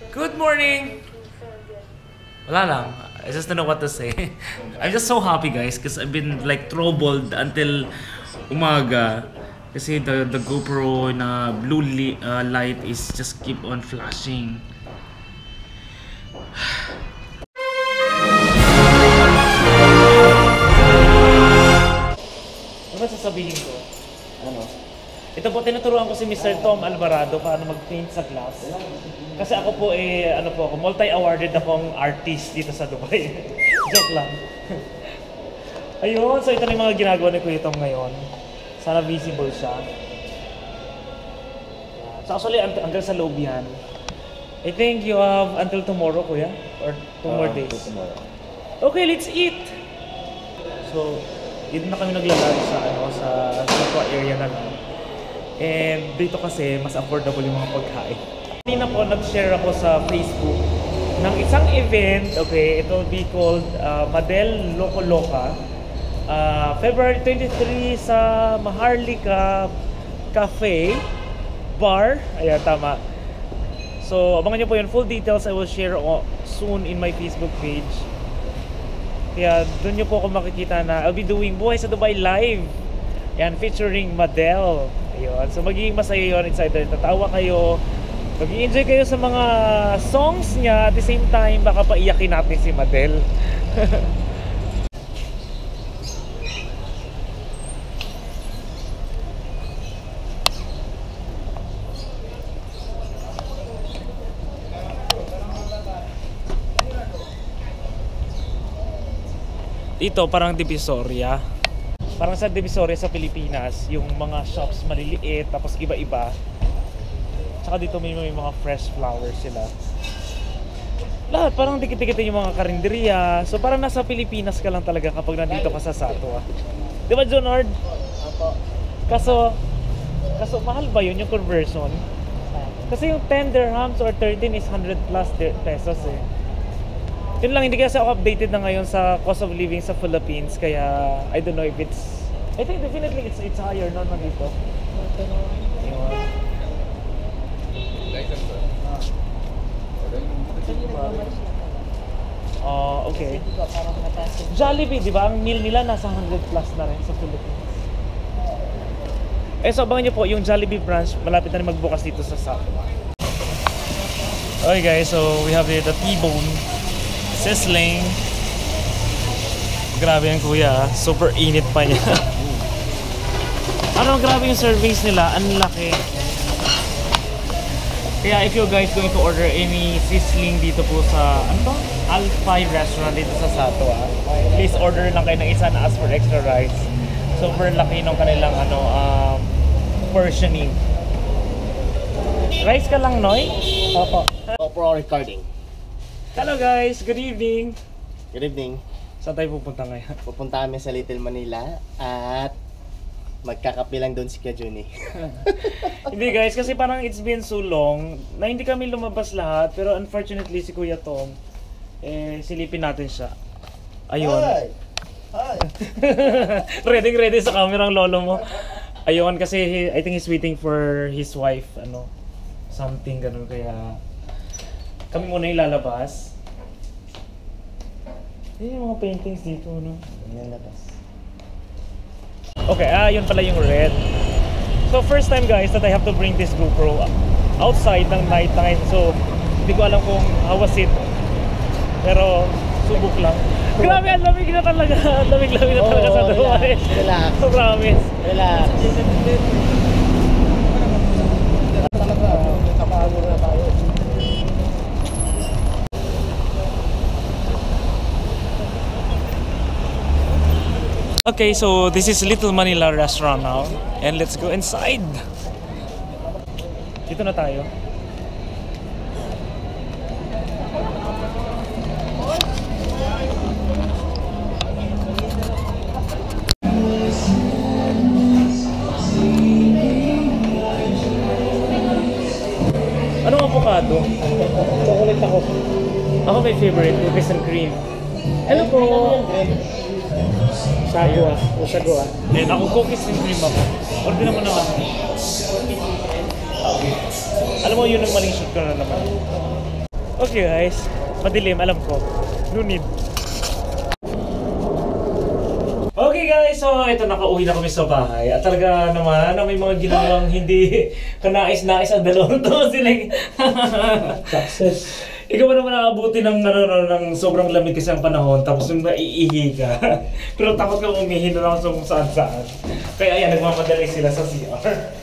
Good morning! Wala lang. I just don't know what to say. I'm just so happy, guys, because I've been like troubled until umaga. Kasi the GoPro na blue light is just keep on flashing. Ano ba sasabihin ko? Ano? Ito po, tinuturuan ko si Mr. Tom Alvarado paano mag-paint sa glass. Kasi ako po ako, multi-awarded akong artist dito sa Dubai. Joke lang. Ayun, so ito na yung mga ginagawa ni Kuya Tom ngayon. Sana visible siya. So actually, hanggang sa loob yan. I think you have until tomorrow, Kuya? Or 2 more days? Tomorrow. Okay, let's eat! So, dito na kami naglalaro sa Soto area na lang. And dito kasi, mas affordable yung mga pagkain. Kanina po, nag-share ako sa Facebook ng isang event, okay, it will be called Madel Loco Loca. February 23 sa Maharlika Cafe Bar. Ayan, tama. So, abangan nyo po yun. Full details I will share soon in my Facebook page. Kaya doon nyo po ako makikita na I'll be doing Buhay sa Dubai live. Yan, featuring Madel. Ayun. So, magiging masaya yun. Excited. Tatawa kayo. Mag-i-enjoy kayo sa mga songs niya. At the same time, baka paiyakin natin si Madel. Ito parang Divisoria. Parang sa Divisoria sa Pilipinas, yung mga shops maliliit tapos iba-iba. Tsaka dito may mga fresh flowers sila. Lahat parang dikit-dikit yung mga karinderya. So parang nasa Pilipinas ka lang talaga kapag nandito ka sa Satwa. Di ba, Jonard? Opo. Kaso mahal ba yun yung conversion? Kasi yung 10 dirhams or 13 is 100 plus pesos eh. Yun lang, hindi kasi ako updated na ngayon sa cost of living sa Philippines, kaya I don't know if it's... I think definitely it's higher naman dito. Yun. Okay. Jollibee, di ba? Ang meal nila nasa 100 plus na rin sa Philippines. So abangan nyo po, yung Jollibee branch, malapit na rin magbukas dito sa Satwa. Okay guys, so we have the T-bone. Sizzling. Grabe yan, kuya. Super init pa niya. Grabe yung servings nila. Ang laki. Kaya if you guys going to order any sizzling dito po sa Alphi restaurant dito sa Satwa, please order lang kayo ng isa na ask for extra rice. Super laki ng kanilang portioning. Rice ka lang, Noy? Opo. For recording. Hello guys, good evening. Good evening. Saan tayo pupunta ngayon? Pupunta kami sa Little Manila at magkakape lang doon si Kuya Juni. Hindi guys, kasi parang it's been so long na hindi kami lumabas lahat, pero unfortunately si Kuya Tom, silipin natin siya. Ayun. Hi! Ready sa camera ang lolo mo. Ayun, kasi I think he's waiting for his wife, something ganun, kaya kami muna ilalabas. Yung mga paintings dito, no? Yan labas. Okay, yun pala yung red. So first time guys that I have to bring this GoPro outside ng night time. So hindi ko alam kung how was it. Pero subok lang. Grabe, ang lamig na talaga. Lamig-lamig na talaga sa Dubai. Relax. So promise. Relax. Okay, so this is Little Manila restaurant now, and let's go inside. Dito na tayo. Anong avocado? Chocolate ako. Ako may favorite, cookies and cream. Hello po! Sagwa. Sagwa. And ako cookies and cream ako. Order naman naman. Alam mo, yun ang maling shoot ko na naman. Okay guys, madilim, alam ko. No need. Okay guys, so ito nakauwi na kami sa bahay. At talaga naman na may mga ginawang hindi kanais-nais ang dalawang to. Sila success. Ikaw ba naman nakaabuti ng, ng sobrang lamig kasi ang panahon, tapos yung maiihi ka. Pero takot kang umihi na lang kung saan-saan. Kaya ayan, nagmamadali sila sa CR.